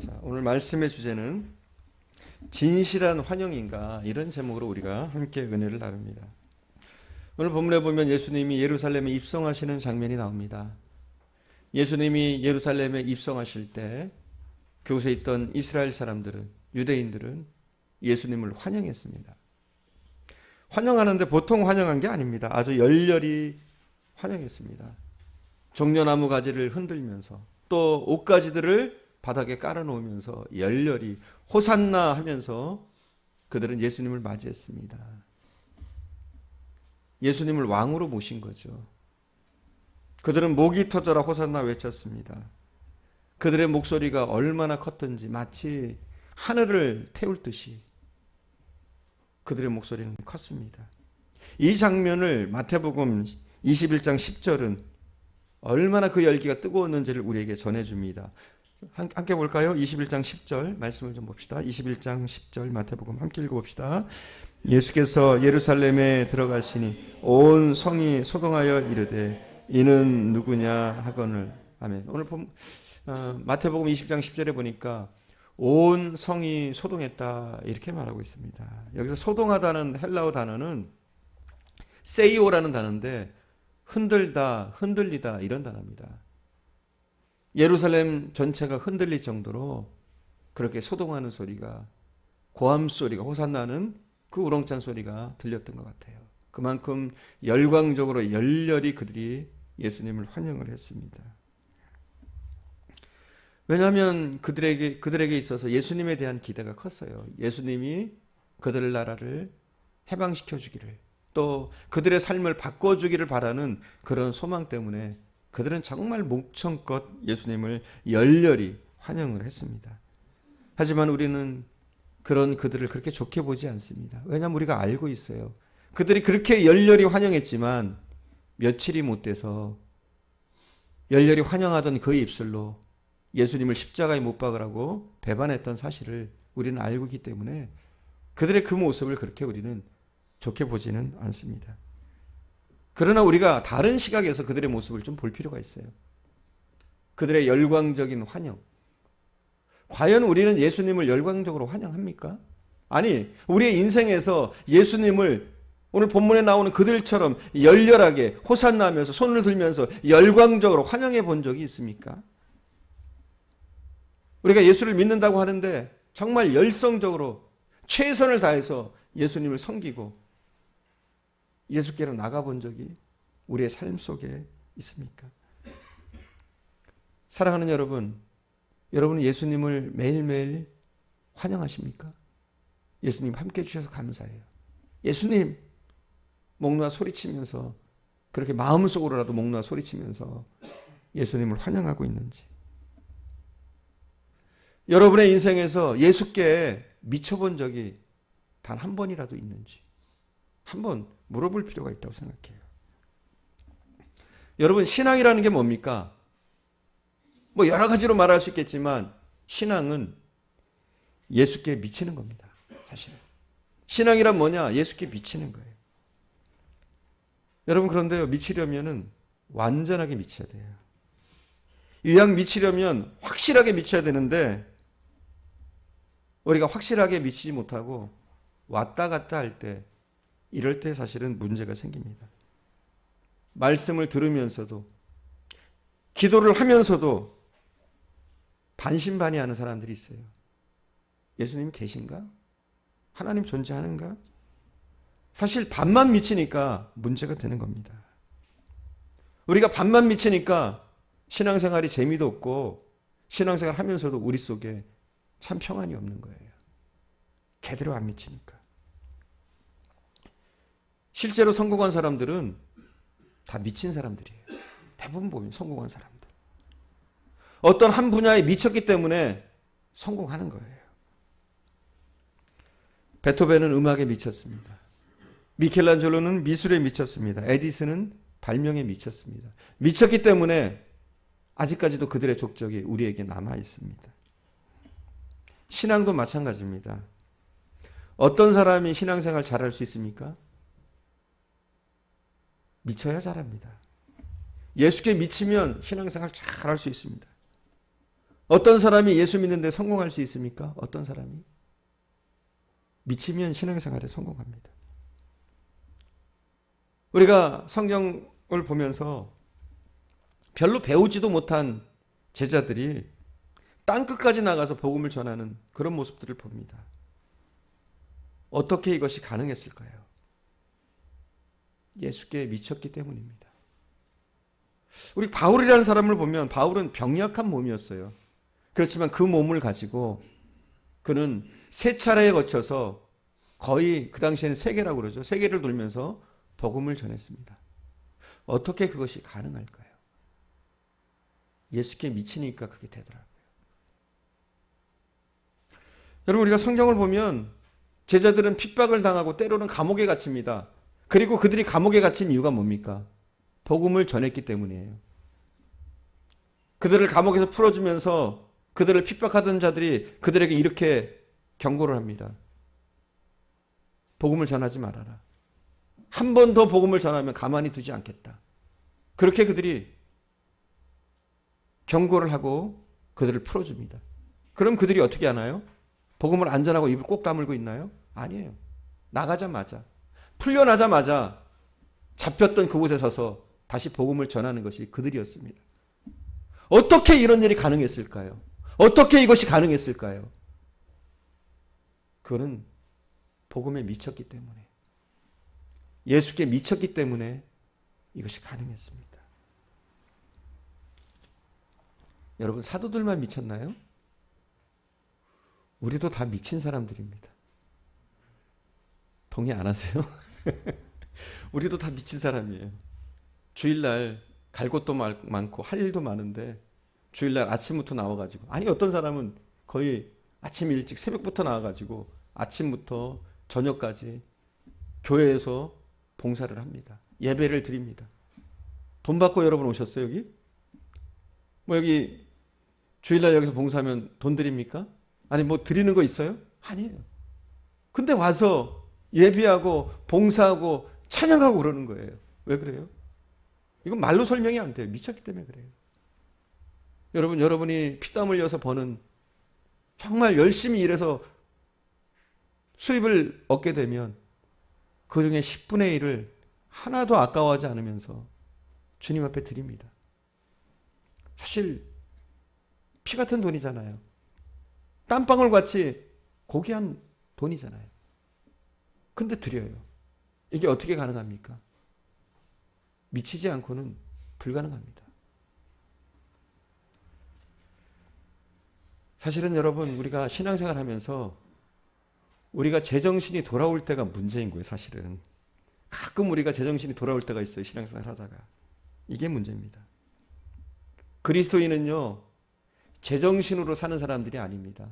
자, 오늘 말씀의 주제는 진실한 환영인가, 이런 제목으로 우리가 함께 은혜를 나눕니다. 오늘 본문에 보면 예수님이 예루살렘에 입성하시는 장면이 나옵니다. 예수님이 예루살렘에 입성하실 때 그곳에 있던 이스라엘 사람들은, 유대인들은 예수님을 환영했습니다. 환영하는데 보통 환영한 게 아닙니다. 아주 열렬히 환영했습니다. 종려나무 가지를 흔들면서 또 옷가지들을 바닥에 깔아놓으면서 열렬히 호산나 하면서 그들은 예수님을 맞이했습니다. 예수님을 왕으로 모신 거죠. 그들은 목이 터져라 호산나 외쳤습니다. 그들의 목소리가 얼마나 컸던지 마치 하늘을 태울 듯이 그들의 목소리는 컸습니다. 이 장면을 마태복음 21장 10절은 얼마나 그 열기가 뜨거웠는지를 우리에게 전해줍니다. 함께 볼까요? 21장 10절 말씀을 좀 봅시다. 21장 10절 마태복음 함께 읽어봅시다. 예수께서 예루살렘에 들어가시니 온 성이 소동하여 이르되 이는 누구냐 하거늘. 아멘. 오늘 마태복음 20장 10절에 보니까 온 성이 소동했다 이렇게 말하고 있습니다. 여기서 소동하다는 헬라어 단어는 세이오라는 단어인데 흔들다, 흔들리다 이런 단어입니다. 예루살렘 전체가 흔들릴 정도로 그렇게 소동하는 소리가, 고함 소리가, 호산나는 그 우렁찬 소리가 들렸던 것 같아요. 그만큼 열광적으로 열렬히 그들이 예수님을 환영을 했습니다. 왜냐하면 그들에게 있어서 예수님에 대한 기대가 컸어요. 예수님이 그들의 나라를 해방시켜 주기를, 또 그들의 삶을 바꿔주기를 바라는 그런 소망 때문에 그들은 정말 목청껏 예수님을 열렬히 환영을 했습니다. 하지만 우리는 그런 그들을 그렇게 좋게 보지 않습니다. 왜냐하면 우리가 알고 있어요. 그들이 그렇게 열렬히 환영했지만 며칠이 못 돼서 열렬히 환영하던 그 입술로 예수님을 십자가에 못 박으라고 배반했던 사실을 우리는 알고 있기 때문에 그들의 그 모습을 그렇게 우리는 좋게 보지는 않습니다. 그러나 우리가 다른 시각에서 그들의 모습을 좀 볼 필요가 있어요. 그들의 열광적인 환영. 과연 우리는 예수님을 열광적으로 환영합니까? 아니, 우리의 인생에서 예수님을 오늘 본문에 나오는 그들처럼 열렬하게 호산나면서 손을 들면서 열광적으로 환영해 본 적이 있습니까? 우리가 예수를 믿는다고 하는데 정말 열성적으로 최선을 다해서 예수님을 섬기고 예수께로 나가본 적이 우리의 삶 속에 있습니까? 사랑하는 여러분, 여러분은 예수님을 매일매일 환영하십니까? 예수님 함께 해주셔서 감사해요. 예수님, 목 놓아 소리치면서, 그렇게 마음속으로라도 목 놓아 소리치면서 예수님을 환영하고 있는지, 여러분의 인생에서 예수께 미쳐본 적이 단 한 번이라도 있는지 한번 물어볼 필요가 있다고 생각해요. 여러분, 신앙이라는 게 뭡니까? 뭐 여러 가지로 말할 수 있겠지만 신앙은 예수께 미치는 겁니다. 사실은 신앙이란 뭐냐? 예수께 미치는 거예요. 여러분, 그런데요, 미치려면은 완전하게 미쳐야 돼요. 유양 미치려면 확실하게 미쳐야 되는데 우리가 확실하게 미치지 못하고 왔다 갔다 할 때, 이럴 때 사실은 문제가 생깁니다. 말씀을 들으면서도, 기도를 하면서도 반신반의하는 사람들이 있어요. 예수님 계신가? 하나님 존재하는가? 사실 반만 미치니까 문제가 되는 겁니다. 우리가 반만 미치니까 신앙생활이 재미도 없고 신앙생활 하면서도 우리 속에 참 평안이 없는 거예요. 제대로 안 미치니까. 실제로 성공한 사람들은 다 미친 사람들이에요. 대부분 보면 성공한 사람들. 어떤 한 분야에 미쳤기 때문에 성공하는 거예요. 베토벤은 음악에 미쳤습니다. 미켈란젤로는 미술에 미쳤습니다. 에디슨은 발명에 미쳤습니다. 미쳤기 때문에 아직까지도 그들의 족적이 우리에게 남아 있습니다. 신앙도 마찬가지입니다. 어떤 사람이 신앙생활 잘할 수 있습니까? 미쳐야 잘합니다. 예수께 미치면 신앙생활 잘할 수 있습니다. 어떤 사람이 예수 믿는데 성공할 수 있습니까? 어떤 사람이? 미치면 신앙생활에 성공합니다. 우리가 성경을 보면서 별로 배우지도 못한 제자들이 땅끝까지 나가서 복음을 전하는 그런 모습들을 봅니다. 어떻게 이것이 가능했을까요? 예수께 미쳤기 때문입니다. 우리 바울이라는 사람을 보면 바울은 병약한 몸이었어요. 그렇지만 그 몸을 가지고 그는 세 차례에 거쳐서 거의 그 당시에는 세계라고 그러죠. 세계를 돌면서 복음을 전했습니다. 어떻게 그것이 가능할까요? 예수께 미치니까 그게 되더라고요. 여러분, 우리가 성경을 보면 제자들은 핍박을 당하고 때로는 감옥에 갇힙니다. 그리고 그들이 감옥에 갇힌 이유가 뭡니까? 복음을 전했기 때문이에요. 그들을 감옥에서 풀어주면서 그들을 핍박하던 자들이 그들에게 이렇게 경고를 합니다. 복음을 전하지 말아라. 한 번 더 복음을 전하면 가만히 두지 않겠다. 그렇게 그들이 경고를 하고 그들을 풀어줍니다. 그럼 그들이 어떻게 하나요? 복음을 안 전하고 입을 꼭 다물고 있나요? 아니에요. 나가자마자, 풀려나자마자 잡혔던 그곳에 서서 다시 복음을 전하는 것이 그들이었습니다. 어떻게 이런 일이 가능했을까요? 어떻게 이것이 가능했을까요? 그거는 복음에 미쳤기 때문에, 예수께 미쳤기 때문에 이것이 가능했습니다. 여러분, 사도들만 미쳤나요? 우리도 다 미친 사람들입니다. 동의 안 하세요? 우리도 다 미친 사람이에요. 주일날 갈 곳도 많고 할 일도 많은데 주일날 아침부터 나와가지고, 아니 어떤 사람은 거의 아침 일찍 새벽부터 나와가지고 아침부터 저녁까지 교회에서 봉사를 합니다. 예배를 드립니다. 돈 받고 여러분 오셨어요 여기? 뭐 여기 주일날 여기서 봉사하면 돈 드립니까? 아니 뭐 드리는 거 있어요? 아니에요. 근데 와서 예배하고 봉사하고 찬양하고 그러는 거예요. 왜 그래요? 이건 말로 설명이 안 돼요. 미쳤기 때문에 그래요. 여러분이 피땀 흘려서 버는, 정말 열심히 일해서 수입을 얻게 되면 그 중에 10분의 1을 하나도 아까워하지 않으면서 주님 앞에 드립니다. 사실 피 같은 돈이잖아요. 땀방울 같이 고귀한 돈이잖아요. 근데 드려요. 이게 어떻게 가능합니까? 미치지 않고는 불가능합니다. 사실은 여러분, 우리가 신앙생활 하면서 우리가 제정신이 돌아올 때가 문제인 거예요. 사실은 가끔 우리가 제정신이 돌아올 때가 있어요. 신앙생활 하다가. 이게 문제입니다. 그리스도인은요, 제정신으로 사는 사람들이 아닙니다.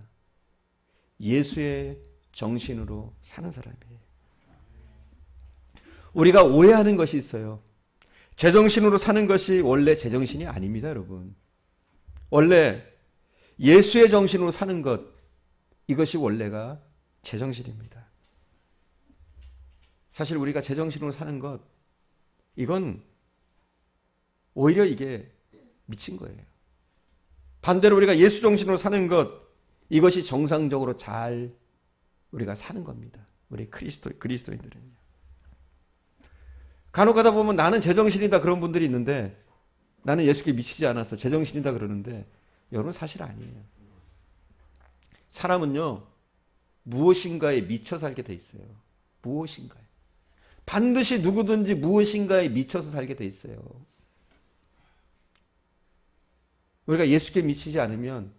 예수의 정신으로 사는 사람이에요. 우리가 오해하는 것이 있어요. 제정신으로 사는 것이 원래 제정신이 아닙니다, 여러분. 원래 예수의 정신으로 사는 것, 이것이 원래가 제정신입니다. 사실 우리가 제정신으로 사는 것, 이건 오히려 이게 미친 거예요. 반대로 우리가 예수 정신으로 사는 것, 이것이 정상적으로 잘 우리가 사는 겁니다. 우리 그리스도인들은요. 간혹 가다 보면 나는 제정신이다 그런 분들이 있는데, 나는 예수께 미치지 않아서 제정신이다 그러는데, 여러분 사실 아니에요. 사람은요, 무엇인가에 미쳐 살게 돼 있어요. 무엇인가에. 반드시 누구든지 무엇인가에 미쳐서 살게 돼 있어요. 우리가 예수께 미치지 않으면,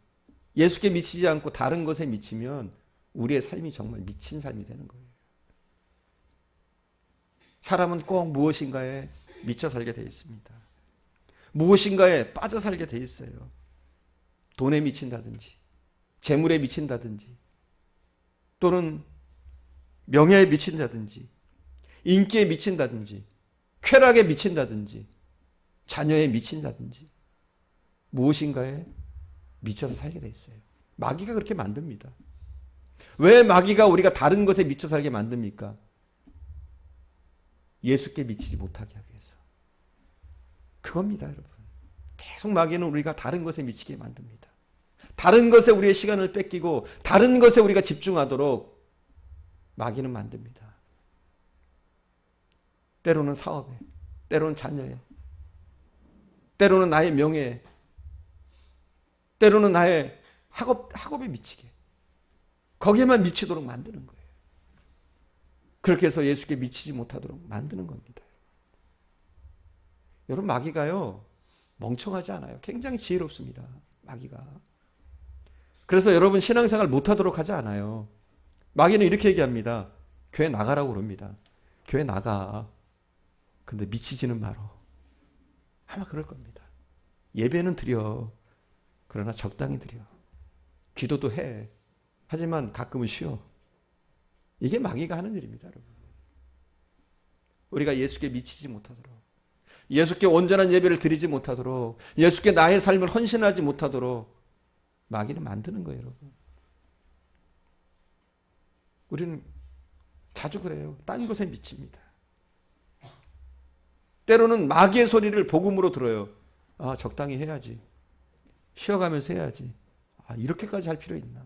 예수께 미치지 않고 다른 것에 미치면 우리의 삶이 정말 미친 삶이 되는 거예요. 사람은 꼭 무엇인가에 미쳐 살게 돼 있습니다. 무엇인가에 빠져 살게 돼 있어요. 돈에 미친다든지, 재물에 미친다든지, 또는 명예에 미친다든지, 인기에 미친다든지, 쾌락에 미친다든지, 자녀에 미친다든지, 무엇인가에 미쳐서 살게 돼 있어요. 마귀가 그렇게 만듭니다. 왜 마귀가 우리가 다른 것에 미쳐 살게 만듭니까? 예수께 미치지 못하게 하기 위해서. 그겁니다, 여러분. 계속 마귀는 우리가 다른 것에 미치게 만듭니다. 다른 것에 우리의 시간을 뺏기고 다른 것에 우리가 집중하도록 마귀는 만듭니다. 때로는 사업에, 때로는 자녀에, 때로는 나의 명예에, 때로는 나의 학업에 미치게, 거기에만 미치도록 만드는 거예요. 그렇게 해서 예수께 미치지 못하도록 만드는 겁니다. 여러분, 마귀가요 멍청하지 않아요. 굉장히 지혜롭습니다. 마귀가. 그래서 여러분 신앙생활 못하도록 하지 않아요. 마귀는 이렇게 얘기합니다. 교회 나가라고 그럽니다. 교회 나가. 근데 미치지는 말어. 아마 그럴 겁니다. 예배는 드려. 그러나 적당히 드려. 기도도 해. 하지만 가끔은 쉬어. 이게 마귀가 하는 일입니다, 여러분. 우리가 예수께 미치지 못하도록, 예수께 온전한 예배를 드리지 못하도록, 예수께 나의 삶을 헌신하지 못하도록 마귀는 만드는 거예요, 여러분. 우리는 자주 그래요. 딴 것에 미칩니다. 때로는 마귀의 소리를 복음으로 들어요. 아, 적당히 해야지. 쉬어가면서 해야지. 아, 이렇게까지 할 필요 있나?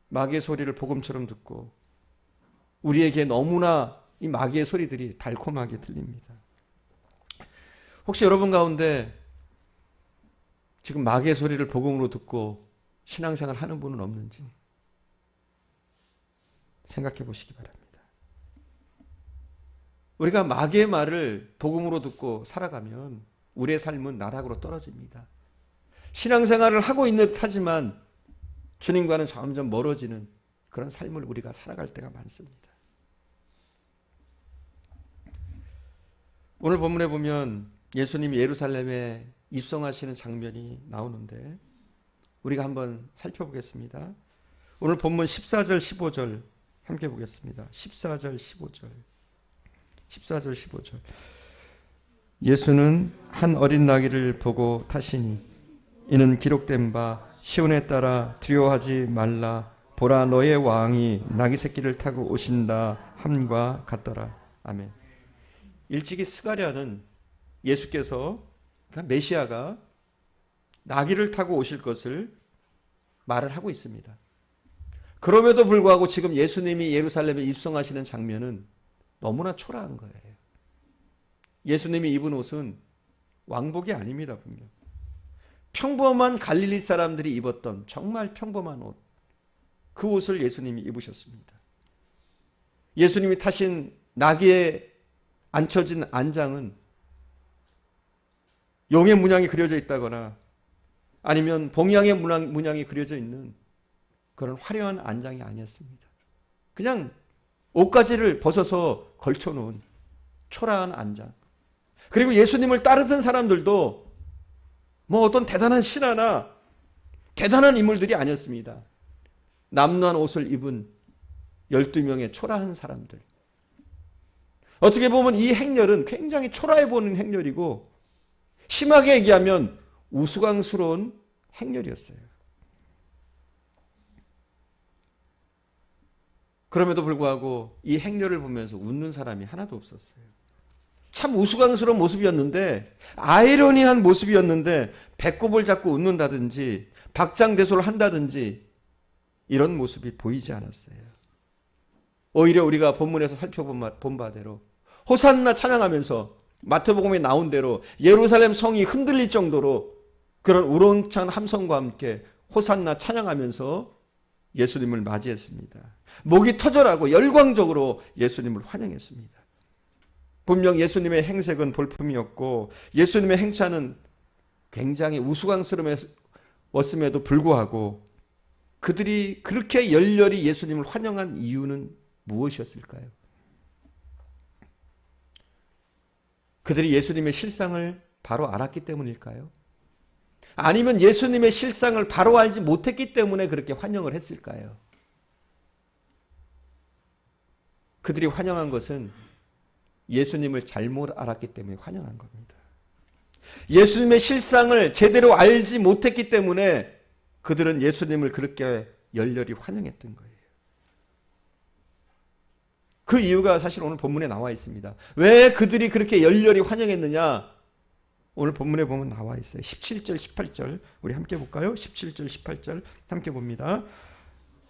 마귀의 소리를 복음처럼 듣고 우리에게 너무나 이 마귀의 소리들이 달콤하게 들립니다. 혹시 여러분 가운데 지금 마귀의 소리를 복음으로 듣고 신앙생활 하는 분은 없는지 생각해 보시기 바랍니다. 우리가 마귀의 말을 복음으로 듣고 살아가면 우리의 삶은 나락으로 떨어집니다. 신앙생활을 하고 있는 듯 하지만 주님과는 점점 멀어지는 그런 삶을 우리가 살아갈 때가 많습니다. 오늘 본문에 보면 예수님이 예루살렘에 입성하시는 장면이 나오는데 우리가 한번 살펴보겠습니다. 오늘 본문 14절 15절 함께 보겠습니다. 14절 15절. 14절 15절. 예수는 한 어린 나귀를 보고 타시니 이는 기록된 바 시온에 따라 두려워하지 말라 보라 너의 왕이 나귀 새끼를 타고 오신다 함과 같더라. 아멘. 일찍이 스가랴는 예수께서, 그러니까 메시아가 나귀를 타고 오실 것을 말을 하고 있습니다. 그럼에도 불구하고 지금 예수님이 예루살렘에 입성하시는 장면은 너무나 초라한 거예요. 예수님이 입은 옷은 왕복이 아닙니다. 분명 평범한 갈릴리 사람들이 입었던 정말 평범한 옷, 그 옷을 예수님이 입으셨습니다. 예수님이 타신 나귀에 앉혀진 안장은 용의 문양이 그려져 있다거나 아니면 봉양의 문양이 그려져 있는 그런 화려한 안장이 아니었습니다. 그냥 옷가지를 벗어서 걸쳐놓은 초라한 안장. 그리고 예수님을 따르던 사람들도 뭐 어떤 대단한 신하나 대단한 인물들이 아니었습니다. 남루한 옷을 입은 12명의 초라한 사람들. 어떻게 보면 이 행렬은 굉장히 초라해 보이는 행렬이고 심하게 얘기하면 우스꽝스러운 행렬이었어요. 그럼에도 불구하고 이 행렬을 보면서 웃는 사람이 하나도 없었어요. 참 우스꽝스러운 모습이었는데, 아이러니한 모습이었는데 배꼽을 잡고 웃는다든지 박장대소를 한다든지 이런 모습이 보이지 않았어요. 오히려 우리가 본문에서 살펴본 바대로 호산나 찬양하면서 마태복음에 나온 대로 예루살렘 성이 흔들릴 정도로 그런 우렁찬 함성과 함께 호산나 찬양하면서 예수님을 맞이했습니다. 목이 터져라고 열광적으로 예수님을 환영했습니다. 분명 예수님의 행색은 볼품이었고 예수님의 행차는 굉장히 우스꽝스러웠음에도 불구하고 그들이 그렇게 열렬히 예수님을 환영한 이유는 무엇이었을까요? 그들이 예수님의 실상을 바로 알았기 때문일까요? 아니면 예수님의 실상을 바로 알지 못했기 때문에 그렇게 환영을 했을까요? 그들이 환영한 것은 예수님을 잘못 알았기 때문에 환영한 겁니다. 예수님의 실상을 제대로 알지 못했기 때문에 그들은 예수님을 그렇게 열렬히 환영했던 거예요. 그 이유가 사실 오늘 본문에 나와 있습니다. 왜 그들이 그렇게 열렬히 환영했느냐? 오늘 본문에 보면 나와 있어요. 17절, 18절 우리 함께 볼까요? 17절, 18절 함께 봅니다.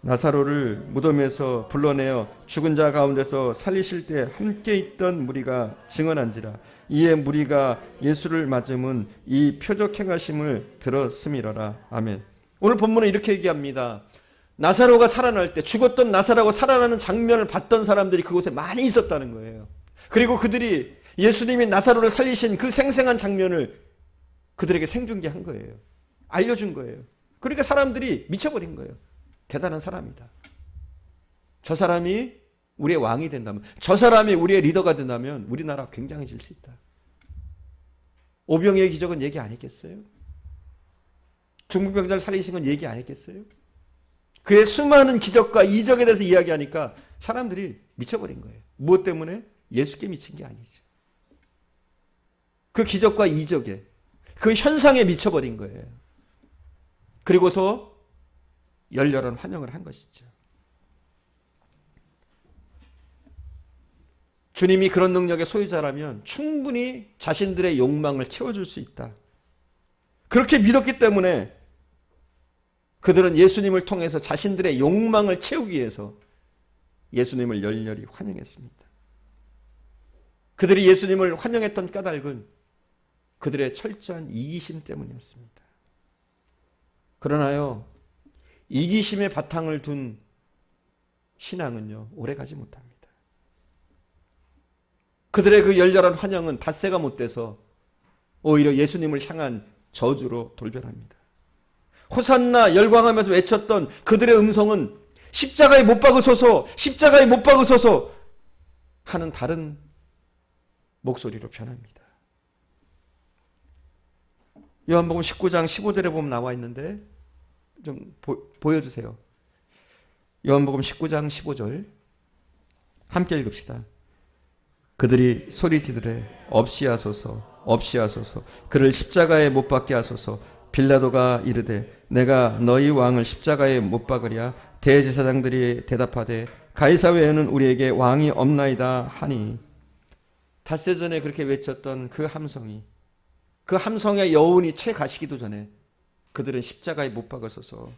나사로를 무덤에서 불러내어 죽은 자 가운데서 살리실 때 함께 있던 무리가 증언한지라. 이에 무리가 예수를 맞음은 이 표적 행하심을 들었음이러라. 아멘. 오늘 본문은 이렇게 얘기합니다. 나사로가 살아날 때, 죽었던 나사로가 살아나는 장면을 봤던 사람들이 그곳에 많이 있었다는 거예요. 그리고 그들이 예수님이 나사로를 살리신 그 생생한 장면을 그들에게 생중계한 거예요. 알려준 거예요. 그러니까 사람들이 미쳐버린 거예요. 대단한 사람이다. 저 사람이 우리의 왕이 된다면, 저 사람이 우리의 리더가 된다면 우리나라 굉장해질 수 있다. 오병이의 기적은 얘기 안 했겠어요? 중풍병자를 살리신 건 얘기 안 했겠어요? 그의 수많은 기적과 이적에 대해서 이야기하니까 사람들이 미쳐버린 거예요. 무엇 때문에? 예수께 미친 게 아니죠. 그 기적과 이적에, 그 현상에 미쳐버린 거예요. 그리고서 열렬한 환영을 한 것이죠. 주님이 그런 능력의 소유자라면 충분히 자신들의 욕망을 채워줄 수 있다. 그렇게 믿었기 때문에 그들은 예수님을 통해서 자신들의 욕망을 채우기 위해서 예수님을 열렬히 환영했습니다. 그들이 예수님을 환영했던 까닭은 그들의 철저한 이기심 때문이었습니다. 그러나요, 이기심의 바탕을 둔 신앙은요, 오래가지 못합니다. 그들의 그 열렬한 환영은 닷새가 못 돼서 오히려 예수님을 향한 저주로 돌변합니다. 호산나 열광하면서 외쳤던 그들의 음성은 십자가에 못 박으소서, 십자가에 못 박으소서 하는 다른 목소리로 변합니다. 요한복음 19장 15절에 보면 나와 있는데 좀 보여주세요. 요한복음 19장 15절 함께 읽읍시다. 그들이 소리지르되 없이 하소서, 없이 하소서, 그를 십자가에 못 박게 하소서. 빌라도가 이르되 내가 너희 왕을 십자가에 못 박으랴. 대제사장들이 대답하되 가이사 외에는 우리에게 왕이 없나이다 하니. 닷새 전에 그렇게 외쳤던 그 함성이, 그 함성의 여운이 채 가시기도 전에 그들은 십자가에 못 박으소서,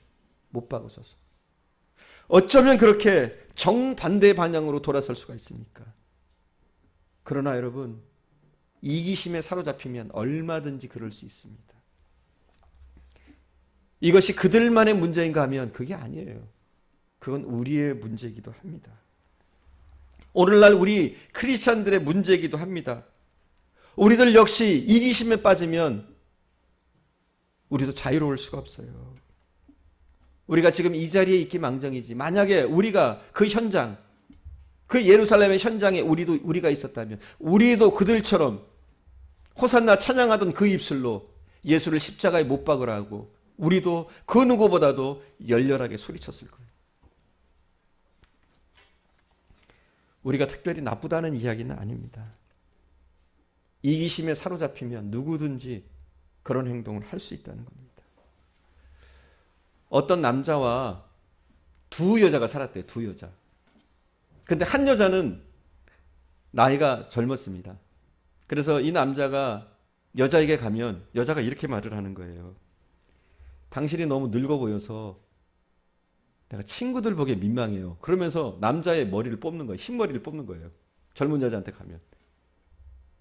못 박으소서. 어쩌면 그렇게 정반대 방향으로 돌아설 수가 있습니까? 그러나 여러분, 이기심에 사로잡히면 얼마든지 그럴 수 있습니다. 이것이 그들만의 문제인가 하면 그게 아니에요. 그건 우리의 문제이기도 합니다. 오늘날 우리 크리스찬들의 문제이기도 합니다. 우리들 역시 이기심에 빠지면 우리도 자유로울 수가 없어요. 우리가 지금 이 자리에 있기 망정이지, 만약에 우리가 그 현장, 그 예루살렘의 현장에 우리가 있었다면 우리도 그들처럼 호산나 찬양하던 그 입술로 예수를 십자가에 못 박으라고 우리도 그 누구보다도 열렬하게 소리쳤을 거예요. 우리가 특별히 나쁘다는 이야기는 아닙니다. 이기심에 사로잡히면 누구든지 그런 행동을 할 수 있다는 겁니다. 어떤 남자와 두 여자가 살았대요. 두 여자. 근데 한 여자는 나이가 젊었습니다. 그래서 이 남자가 여자에게 가면 여자가 이렇게 말을 하는 거예요. 당신이 너무 늙어 보여서 내가 친구들 보기에 민망해요. 그러면서 남자의 머리를 뽑는 거예요. 흰머리를 뽑는 거예요. 젊은 여자한테 가면.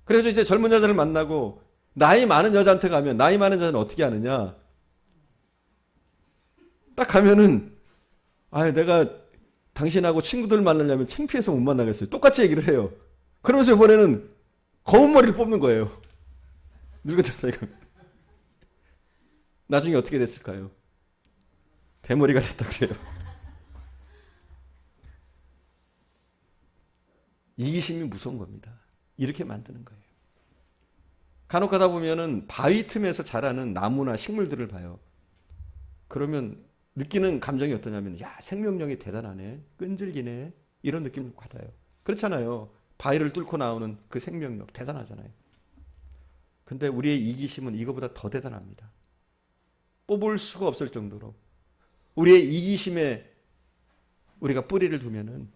그래서 이제 젊은 여자를 만나고 나이 많은 여자한테 가면, 나이 많은 여자는 어떻게 하느냐? 딱 가면은 내가 당신하고 친구들 만나려면 창피해서 못 만나겠어요. 똑같이 얘기를 해요. 그러면서 이번에는 검은 머리를 뽑는 거예요. 늙었다 이거. 나중에 어떻게 됐을까요? 대머리가 됐다 그래요. 이기심이 무서운 겁니다. 이렇게 만드는 거예요. 간혹 가다 보면은 바위 틈에서 자라는 나무나 식물들을 봐요. 그러면 느끼는 감정이 어떠냐면, 야, 생명력이 대단하네, 끈질기네, 이런 느낌을 받아요. 그렇잖아요. 바위를 뚫고 나오는 그 생명력 대단하잖아요. 근데 우리의 이기심은 이거보다 더 대단합니다. 뽑을 수가 없을 정도로 우리의 이기심에 우리가 뿌리를 두면은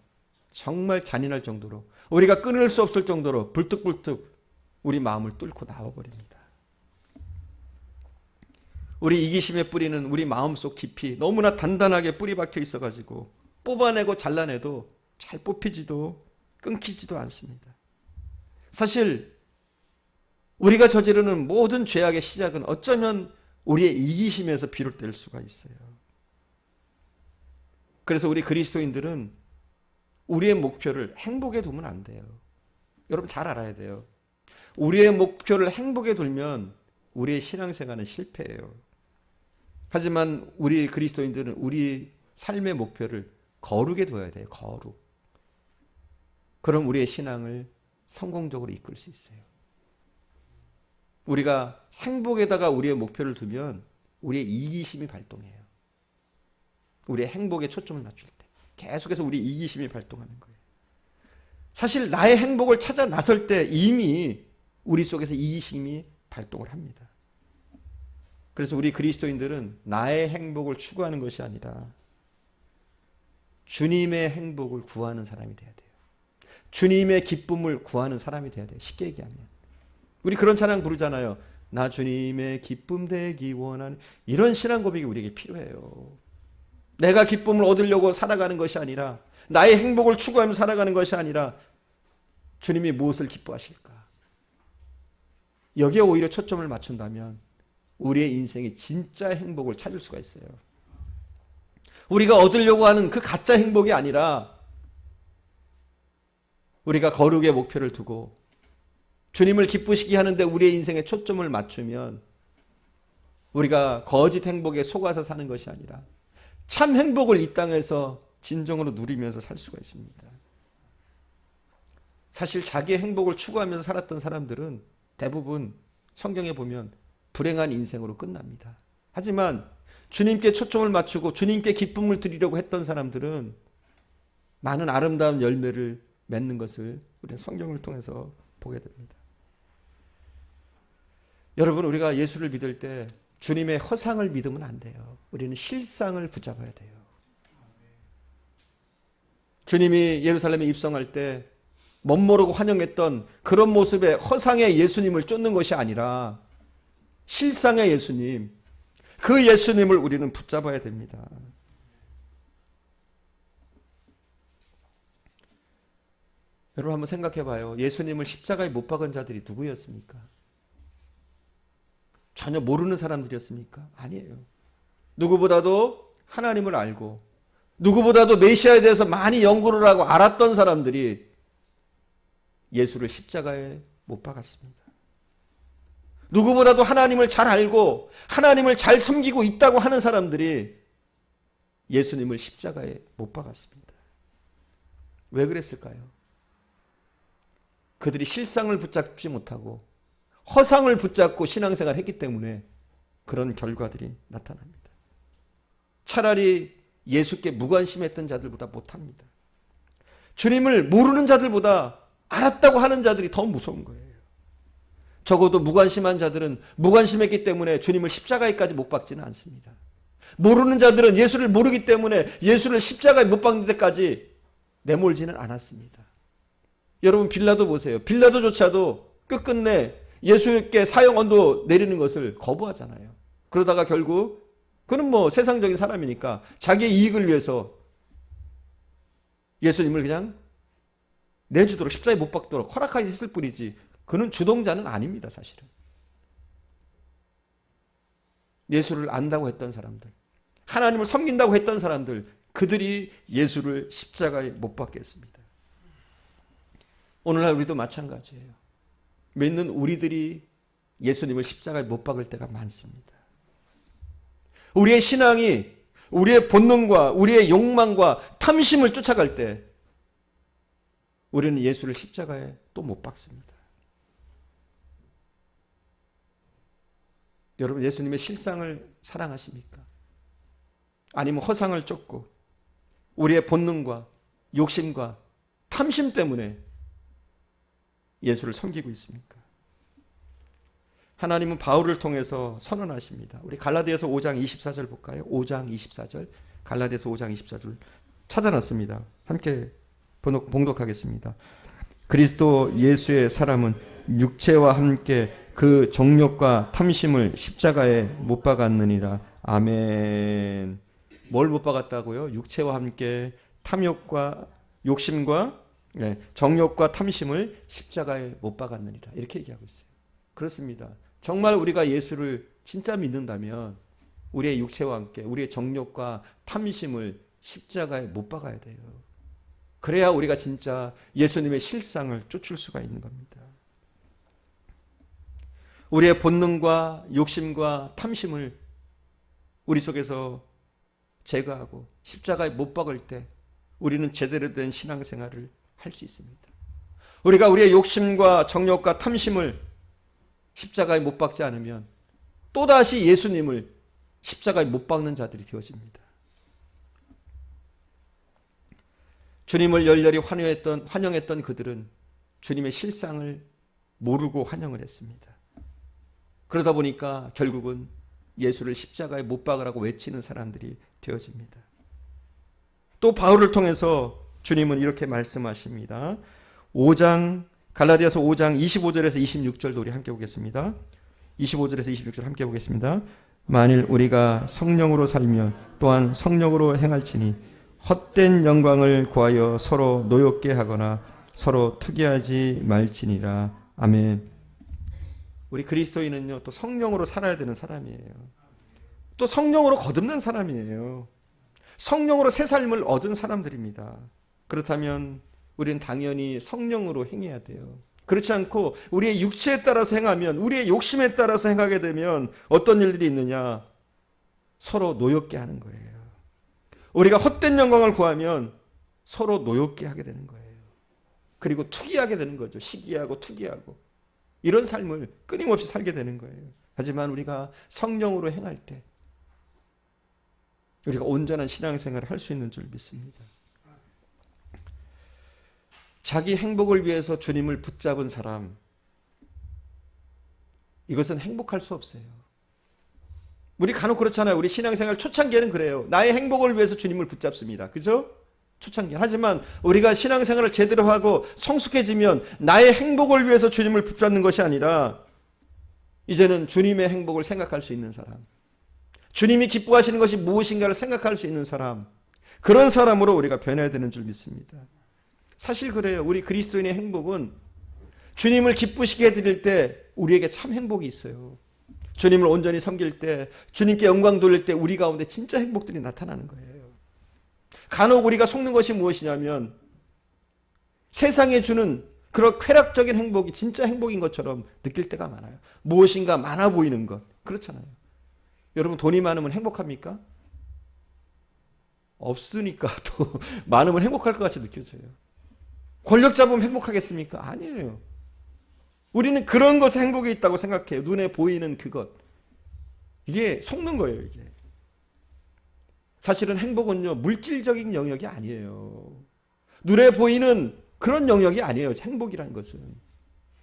정말 잔인할 정도로, 우리가 끊을 수 없을 정도로 불뚝불뚝 우리 마음을 뚫고 나와버립니다. 우리 이기심의 뿌리는 우리 마음속 깊이 너무나 단단하게 뿌리 박혀 있어가지고 뽑아내고 잘라내도 잘 뽑히지도 끊기지도 않습니다. 사실 우리가 저지르는 모든 죄악의 시작은 어쩌면 우리의 이기심에서 비롯될 수가 있어요. 그래서 우리 그리스도인들은 우리의 목표를 행복에 두면 안 돼요. 여러분 잘 알아야 돼요. 우리의 목표를 행복에 두면 우리의 신앙생활은 실패해요. 하지만 우리 그리스도인들은 우리 삶의 목표를 거룩에 둬야 돼요. 거룩. 그럼 우리의 신앙을 성공적으로 이끌 수 있어요. 우리가 행복에다가 우리의 목표를 두면 우리의 이기심이 발동해요. 우리의 행복에 초점을 맞출 때 계속해서 우리 이기심이 발동하는 거예요. 사실 나의 행복을 찾아 나설 때 이미 우리 속에서 이기심이 발동을 합니다. 그래서 우리 그리스도인들은 나의 행복을 추구하는 것이 아니라 주님의 행복을 구하는 사람이 돼야 돼요. 주님의 기쁨을 구하는 사람이 돼야 돼요. 쉽게 얘기하면. 우리 그런 찬양 부르잖아요. 나 주님의 기쁨 되기 원하는, 이런 신앙 고백이 우리에게 필요해요. 내가 기쁨을 얻으려고 살아가는 것이 아니라, 나의 행복을 추구하며 살아가는 것이 아니라 주님이 무엇을 기뻐하실까? 여기에 오히려 초점을 맞춘다면 우리의 인생이 진짜 행복을 찾을 수가 있어요. 우리가 얻으려고 하는 그 가짜 행복이 아니라 우리가 거룩의 목표를 두고 주님을 기쁘시게 하는데 우리의 인생에 초점을 맞추면 우리가 거짓 행복에 속아서 사는 것이 아니라 참 행복을 이 땅에서 진정으로 누리면서 살 수가 있습니다. 사실 자기의 행복을 추구하면서 살았던 사람들은 대부분 성경에 보면 불행한 인생으로 끝납니다. 하지만 주님께 초점을 맞추고 주님께 기쁨을 드리려고 했던 사람들은 많은 아름다운 열매를 맺는 것을 우리는 성경을 통해서 보게 됩니다. 여러분, 우리가 예수를 믿을 때 주님의 허상을 믿으면 안 돼요. 우리는 실상을 붙잡아야 돼요. 주님이 예루살렘에 입성할 때 멋모르고 환영했던 그런 모습의 허상의 예수님을 쫓는 것이 아니라 실상의 예수님, 그 예수님을 우리는 붙잡아야 됩니다. 여러분 한번 생각해 봐요. 예수님을 십자가에 못 박은 자들이 누구였습니까? 전혀 모르는 사람들이었습니까? 아니에요. 누구보다도 하나님을 알고 누구보다도 메시아에 대해서 많이 연구를 하고 알았던 사람들이 예수를 십자가에 못 박았습니다. 누구보다도 하나님을 잘 알고 하나님을 잘 섬기고 있다고 하는 사람들이 예수님을 십자가에 못 박았습니다. 왜 그랬을까요? 그들이 실상을 붙잡지 못하고 허상을 붙잡고 신앙생활을 했기 때문에 그런 결과들이 나타납니다. 차라리 예수께 무관심했던 자들보다 못합니다. 주님을 모르는 자들보다 알았다고 하는 자들이 더 무서운 거예요. 적어도 무관심한 자들은 무관심했기 때문에 주님을 십자가에까지 못 박지는 않습니다. 모르는 자들은 예수를 모르기 때문에 예수를 십자가에 못 박는 데까지 내몰지는 않았습니다. 여러분 빌라도 보세요. 빌라도조차도 끝끝내 예수께 사형 언도 내리는 것을 거부하잖아요. 그러다가 결국 그는 뭐 세상적인 사람이니까 자기의 이익을 위해서 예수님을 그냥 내주도록 십자가에 못 박도록 허락하게 했을 뿐이지 그는 주동자는 아닙니다. 사실은. 예수를 안다고 했던 사람들, 하나님을 섬긴다고 했던 사람들, 그들이 예수를 십자가에 못 박게 했습니다. 오늘날 우리도 마찬가지예요. 믿는 우리들이 예수님을 십자가에 못 박을 때가 많습니다. 우리의 신앙이 우리의 본능과 우리의 욕망과 탐심을 쫓아갈 때 우리는 예수를 십자가에 또 못 박습니다. 여러분 예수님의 실상을 사랑하십니까? 아니면 허상을 쫓고 우리의 본능과 욕심과 탐심 때문에 예수를 섬기고 있습니까? 하나님은 바울을 통해서 선언하십니다. 우리 갈라디아서 5장 24절 볼까요? 5장 24절. 갈라디아서 5장 24절 찾아놨습니다. 함께 봉독하겠습니다. 그리스도 예수의 사람은 육체와 함께 그 정욕과 탐심을 십자가에 못 박았느니라. 아멘. 뭘 못 박았다고요? 육체와 함께 탐욕과 욕심과 정욕과 탐심을 십자가에 못 박았느니라. 이렇게 얘기하고 있어요. 그렇습니다. 정말 우리가 예수를 진짜 믿는다면 우리의 육체와 함께 우리의 정욕과 탐심을 십자가에 못 박아야 돼요. 그래야 우리가 진짜 예수님의 실상을 쫓을 수가 있는 겁니다. 우리의 본능과 욕심과 탐심을 우리 속에서 제거하고 십자가에 못 박을 때 우리는 제대로 된 신앙생활을 할 수 있습니다. 우리가 우리의 욕심과 정욕과 탐심을 십자가에 못 박지 않으면 또다시 예수님을 십자가에 못 박는 자들이 되어집니다. 주님을 열렬히 환영했던 그들은 주님의 실상을 모르고 환영을 했습니다. 그러다 보니까 결국은 예수를 십자가에 못 박으라고 외치는 사람들이 되어집니다. 또 바울을 통해서 주님은 이렇게 말씀하십니다. 갈라디아서 5장 25절에서 26절도 우리 함께 보겠습니다. 25절에서 26절 함께 보겠습니다. 만일 우리가 성령으로 살면 또한 성령으로 행할지니 헛된 영광을 구하여 서로 노엽게 하거나 서로 투기하지 말지니라. 아멘. 우리 그리스도인은요, 또 성령으로 살아야 되는 사람이에요. 또 성령으로 거듭난 사람이에요. 성령으로 새 삶을 얻은 사람들입니다. 그렇다면 우리는 당연히 성령으로 행해야 돼요. 그렇지 않고 우리의 육체에 따라서 행하면, 우리의 욕심에 따라서 행하게 되면 어떤 일들이 있느냐? 서로 노엽게 하는 거예요. 우리가 헛된 영광을 구하면 서로 노엽게 하게 되는 거예요. 그리고 투기하게 되는 거죠. 시기하고 투기하고. 이런 삶을 끊임없이 살게 되는 거예요. 하지만 우리가 성령으로 행할 때 우리가 온전한 신앙생활을 할 수 있는 줄 믿습니다. 자기 행복을 위해서 주님을 붙잡은 사람, 이것은 행복할 수 없어요. 우리 간혹 그렇잖아요. 우리 신앙생활 초창기에는 그래요. 나의 행복을 위해서 주님을 붙잡습니다. 그죠? 초창기. 하지만 우리가 신앙생활을 제대로 하고 성숙해지면 나의 행복을 위해서 주님을 붙잡는 것이 아니라 이제는 주님의 행복을 생각할 수 있는 사람, 주님이 기뻐하시는 것이 무엇인가를 생각할 수 있는 사람, 그런 사람으로 우리가 변해야 되는 줄 믿습니다. 사실 그래요. 우리 그리스도인의 행복은 주님을 기쁘시게 해드릴 때 우리에게 참 행복이 있어요. 주님을 온전히 섬길 때, 주님께 영광 돌릴 때 우리 가운데 진짜 행복들이 나타나는 거예요. 간혹 우리가 속는 것이 무엇이냐면 세상에 주는 그런 쾌락적인 행복이 진짜 행복인 것처럼 느낄 때가 많아요. 무엇인가 많아 보이는 것. 그렇잖아요. 여러분, 돈이 많으면 행복합니까? 없으니까 또 많으면 행복할 것 같이 느껴져요. 권력 잡으면 행복하겠습니까? 아니에요. 우리는 그런 것에 행복이 있다고 생각해요. 눈에 보이는 그것. 이게 속는 거예요, 이게. 사실은 행복은요, 물질적인 영역이 아니에요. 눈에 보이는 그런 영역이 아니에요. 행복이라는 것은.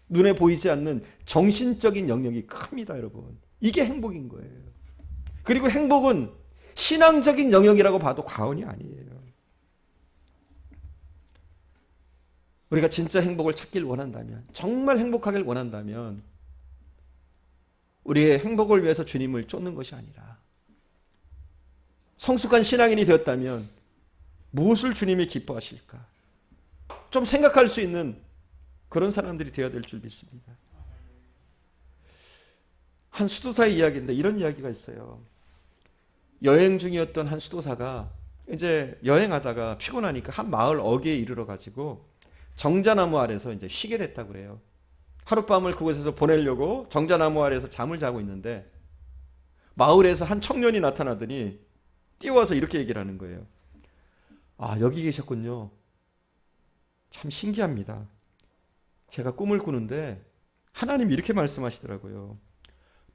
눈에 보이지 않는 정신적인 영역이 큽니다, 여러분. 이게 행복인 거예요. 그리고 행복은 신앙적인 영역이라고 봐도 과언이 아니에요. 우리가 진짜 행복을 찾길 원한다면, 정말 행복하길 원한다면 우리의 행복을 위해서 주님을 쫓는 것이 아니라 성숙한 신앙인이 되었다면 무엇을 주님이 기뻐하실까? 좀 생각할 수 있는 그런 사람들이 되어야 될 줄 믿습니다. 한 수도사의 이야기인데 이런 이야기가 있어요. 여행 중이었던 한 수도사가 이제 여행하다가 피곤하니까 한 마을 어귀에 이르러 가지고 정자나무 아래서 이제 쉬게 됐다고 그래요. 하룻밤을 그곳에서 보내려고 정자나무 아래에서 잠을 자고 있는데 마을에서 한 청년이 나타나더니 뛰어와서 이렇게 얘기를 하는 거예요. 아, 여기 계셨군요. 참 신기합니다. 제가 꿈을 꾸는데 하나님이 이렇게 말씀하시더라고요.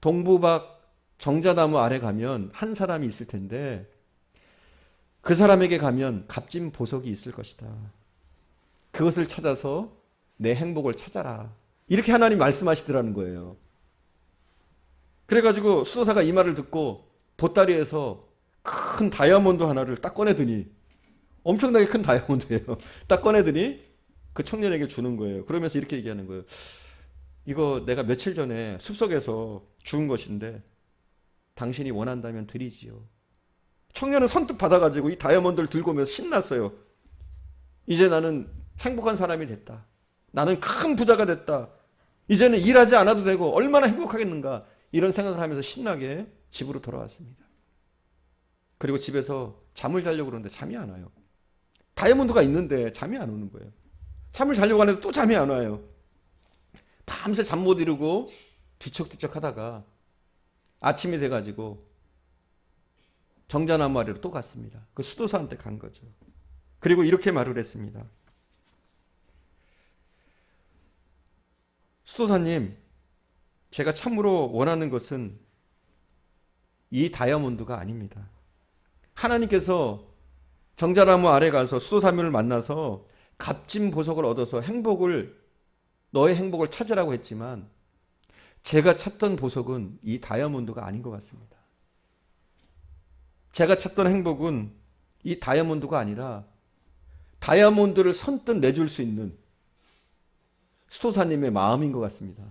동부밖 정자나무 아래 가면 한 사람이 있을 텐데 그 사람에게 가면 값진 보석이 있을 것이다. 그것을 찾아서 내 행복을 찾아라. 이렇게 하나님 말씀하시더라는 거예요. 그래가지고 수도사가 이 말을 듣고 보따리에서 큰 다이아몬드 하나를 딱 꺼내더니, 엄청나게 큰 다이아몬드예요. 딱 꺼내더니 그 청년에게 주는 거예요. 그러면서 이렇게 얘기하는 거예요. 이거 내가 며칠 전에 숲속에서 주운 것인데 당신이 원한다면 드리지요. 청년은 선뜻 받아가지고 이 다이아몬드를 들고 오면서 신났어요. 이제 나는 행복한 사람이 됐다. 나는 큰 부자가 됐다. 이제는 일하지 않아도 되고 얼마나 행복하겠는가. 이런 생각을 하면서 신나게 집으로 돌아왔습니다. 그리고 집에서 잠을 자려고 그러는데 잠이 안 와요. 다이아몬드가 있는데 잠이 안 오는 거예요. 잠을 자려고 하는데 또 잠이 안 와요. 밤새 잠 못 이루고 뒤척뒤척 하다가 아침이 돼가지고 정자나무 아래로 또 갔습니다. 그 수도사한테 간 거죠. 그리고 이렇게 말을 했습니다. 수도사님, 제가 참으로 원하는 것은 이 다이아몬드가 아닙니다. 하나님께서 정자나무 아래 가서 수도사님을 만나서 값진 보석을 얻어서 너의 행복을 찾으라고 했지만 제가 찾던 보석은 이 다이아몬드가 아닌 것 같습니다. 제가 찾던 행복은 이 다이아몬드가 아니라 다이아몬드를 선뜻 내줄 수 있는 수도사님의 마음인 것 같습니다.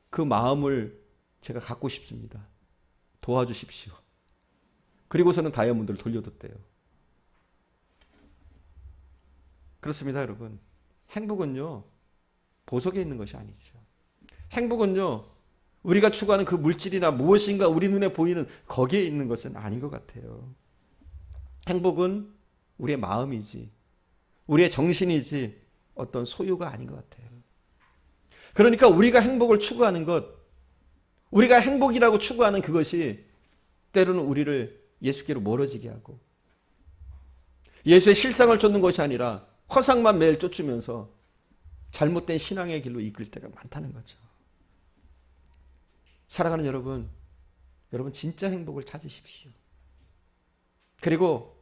그 마음을 제가 갖고 싶습니다. 도와주십시오. 그리고서는 다이아몬드를 돌려줬대요. 그렇습니다, 여러분. 행복은요, 보석에 있는 것이 아니죠. 행복은요, 우리가 추구하는 그 물질이나 무엇인가 우리 눈에 보이는 거기에 있는 것은 아닌 것 같아요. 행복은 우리의 마음이지, 우리의 정신이지 어떤 소유가 아닌 것 같아요. 그러니까 우리가 행복을 추구하는 것, 우리가 행복이라고 추구하는 그것이 때로는 우리를 예수께로 멀어지게 하고 예수의 실상을 쫓는 것이 아니라 허상만 매일 쫓으면서 잘못된 신앙의 길로 이끌 때가 많다는 거죠. 사랑하는 여러분 진짜 행복을 찾으십시오. 그리고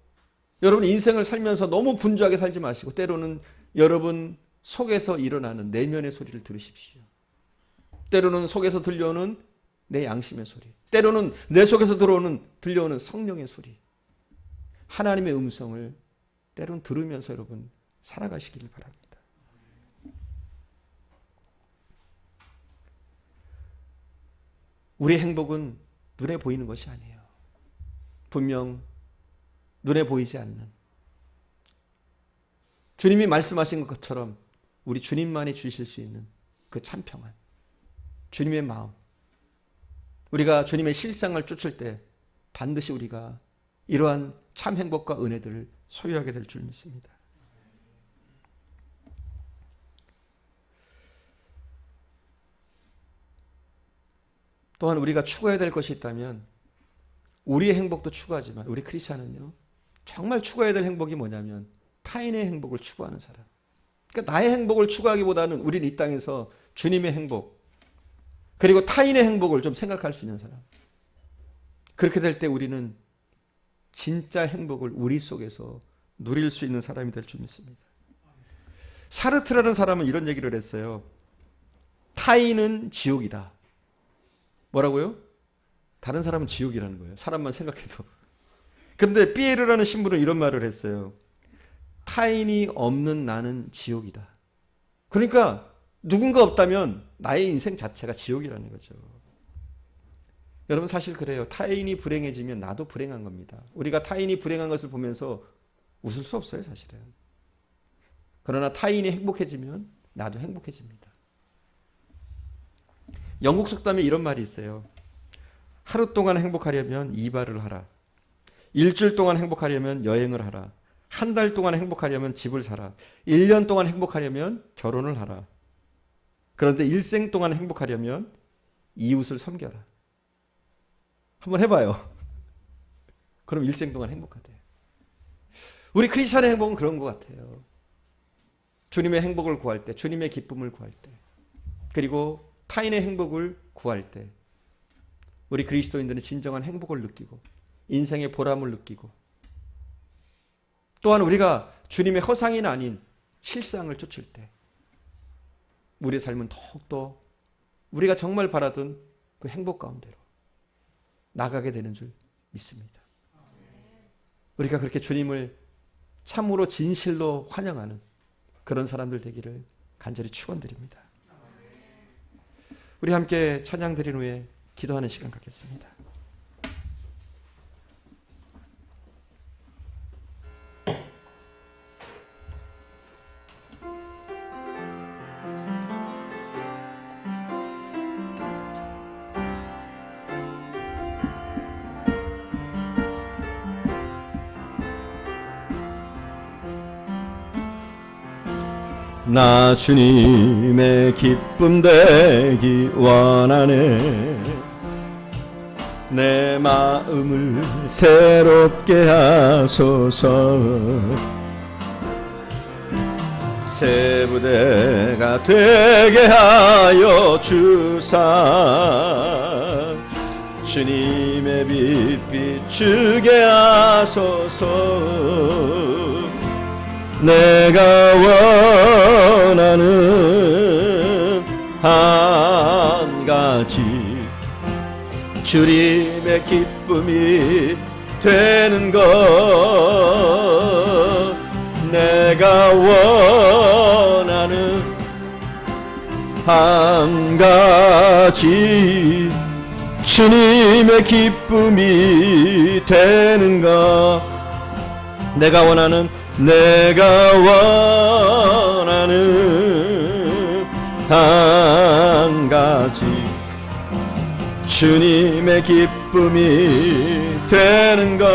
여러분 인생을 살면서 너무 분주하게 살지 마시고 때로는 여러분 속에서 일어나는 내면의 소리를 들으십시오. 때로는 속에서 들려오는 내 양심의 소리, 때로는 내 속에서 들려오는 성령의 소리, 하나님의 음성을 때로는 들으면서 여러분 살아가시기를 바랍니다. 우리의 행복은 눈에 보이는 것이 아니에요. 분명 눈에 보이지 않는 주님이 말씀하신 것처럼 우리 주님만이 주실 수 있는 그 참 평안, 주님의 마음, 우리가 주님의 실상을 쫓을 때 반드시 우리가 이러한 참 행복과 은혜들을 소유하게 될 줄 믿습니다. 또한 우리가 추구해야 될 것이 있다면 우리의 행복도 추구하지만 우리 크리스찬은요, 정말 추구해야 될 행복이 뭐냐면 타인의 행복을 추구하는 사람. 그러니까 나의 행복을 추구하기보다는 우리는 이 땅에서 주님의 행복 그리고 타인의 행복을 좀 생각할 수 있는 사람. 그렇게 될 때 우리는 진짜 행복을 우리 속에서 누릴 수 있는 사람이 될 줄 믿습니다. 사르트라는 사람은 이런 얘기를 했어요. 타인은 지옥이다. 뭐라고요? 다른 사람은 지옥이라는 거예요. 사람만 생각해도. 근데 피에르라는 신부는 이런 말을 했어요. 타인이 없는 나는 지옥이다. 그러니까 누군가 없다면 나의 인생 자체가 지옥이라는 거죠. 여러분 사실 그래요. 타인이 불행해지면 나도 불행한 겁니다. 우리가 타인이 불행한 것을 보면서 웃을 수 없어요, 사실은. 그러나 타인이 행복해지면 나도 행복해집니다. 영국 속담에 이런 말이 있어요. 하루 동안 행복하려면 이발을 하라. 일주일 동안 행복하려면 여행을 하라. 한 달 동안 행복하려면 집을 사라. 1년 동안 행복하려면 결혼을 하라. 그런데 일생 동안 행복하려면 이웃을 섬겨라. 한번 해봐요. 그럼 일생 동안 행복하대. 우리 크리스천의 행복은 그런 것 같아요. 주님의 행복을 구할 때, 주님의 기쁨을 구할 때, 그리고 타인의 행복을 구할 때 우리 그리스도인들은 진정한 행복을 느끼고 인생의 보람을 느끼고 또한 우리가 주님의 허상이 아닌 실상을 쫓을 때 우리의 삶은 더욱더 우리가 정말 바라던 그 행복 가운데로 나가게 되는 줄 믿습니다. 우리가 그렇게 주님을 참으로 진실로 환영하는 그런 사람들 되기를 간절히 축원드립니다. 우리 함께 찬양 드린 후에 기도하는 시간 갖겠습니다. 나 주님의 기쁨 되기 원하네. 내 마음을 새롭게 하소서. 새 부대가 되게 하여 주사. 주님의 빛 비추게 하소서. 내가 원하는 한 가지, 주님의 기쁨이 되는 것. 내가 원하는 한 가지, 주님의 기쁨이 되는 것. 내가 원하는 한 가지, 주님의 기쁨이 되는 것.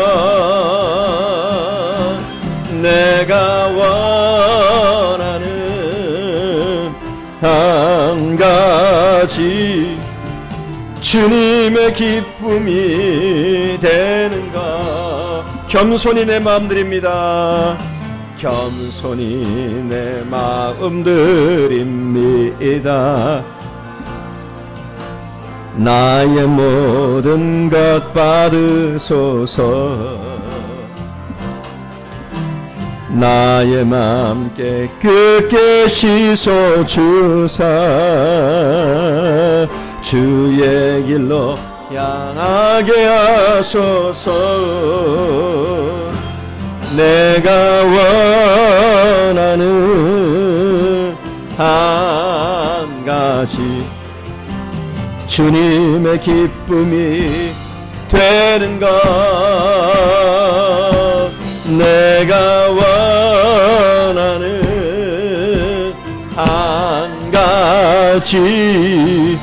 내가 원하는 한 가지, 주님의 기쁨이 되는 것. 겸손히 내 마음 드립니다. 겸손히 내 마음 드립니다. 나의 모든 것 받으소서. 나의 맘 깨끗게 씻어 주사. 주의 길로 향하게 하소서. 내가 원하는 한 가지, 주님의 기쁨이 되는 것. 내가 원하는 한 가지,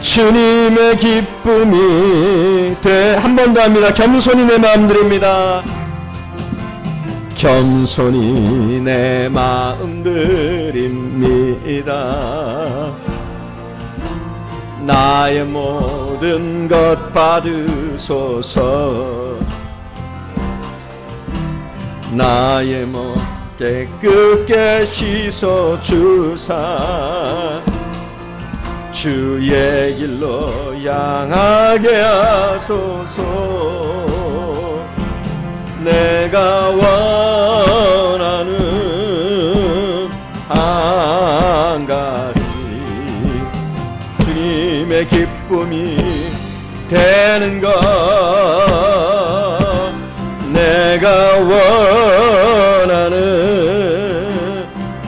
주님의 기쁨이 돼. 한 번 더 합니다. 겸손히 내 마음 드립니다. 겸손히 내 마음 드립니다. 나의 모든 것 받으소서. 나의 몸 깨끗게 씻어 주사. 주의 길로 향하게 하소서. 내가 원하는 한 가지, 주님의 기쁨이 되는 것. 내가 원하는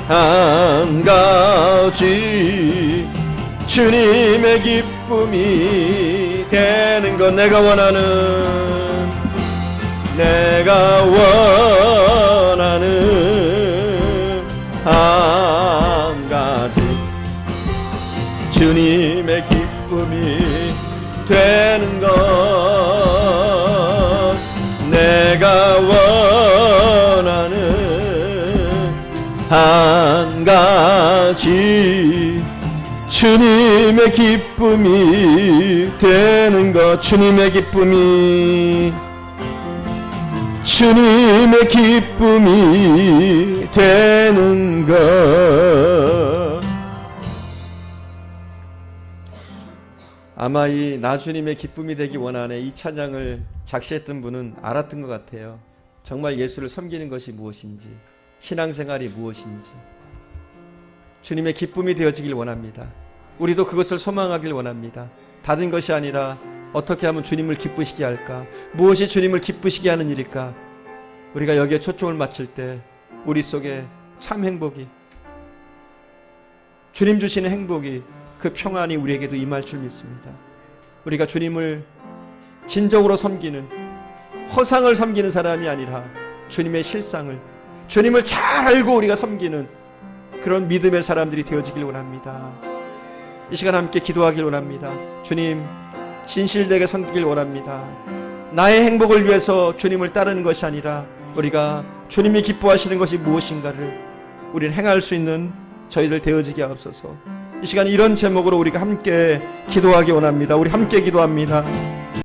한 가지, 주님의 기쁨이 되는 것. 내가 원하는 한 가지, 주님의 기쁨이 되는 것. 내가 원하는 한 가지, 주님의 기쁨이 되는 것. 주님의 기쁨이 되는 것. 아마 이 나 주님의 기쁨이 되기 원하네, 이 찬양을 작시했던 분은 알았던 것 같아요. 정말 예수를 섬기는 것이 무엇인지, 신앙생활이 무엇인지, 주님의 기쁨이 되어지길 원합니다. 우리도 그것을 소망하길 원합니다. 다른 것이 아니라 어떻게 하면 주님을 기쁘시게 할까? 무엇이 주님을 기쁘시게 하는 일일까? 우리가 여기에 초점을 맞출 때 우리 속에 참 행복이, 주님 주시는 행복이 그 평안이 우리에게도 임할 줄 믿습니다. 우리가 주님을 진정으로 섬기는, 허상을 섬기는 사람이 아니라 주님의 실상을, 주님을 잘 알고 우리가 섬기는 그런 믿음의 사람들이 되어지길 원합니다. 이 시간 함께 기도하길 원합니다. 주님, 진실되게 섬기길 원합니다. 나의 행복을 위해서 주님을 따르는 것이 아니라 우리가 주님이 기뻐하시는 것이 무엇인가를 우리는 행할 수 있는 저희들 되어지게 하옵소서. 이 시간 이런 제목으로 우리가 함께 기도하기 원합니다. 우리 함께 기도합니다.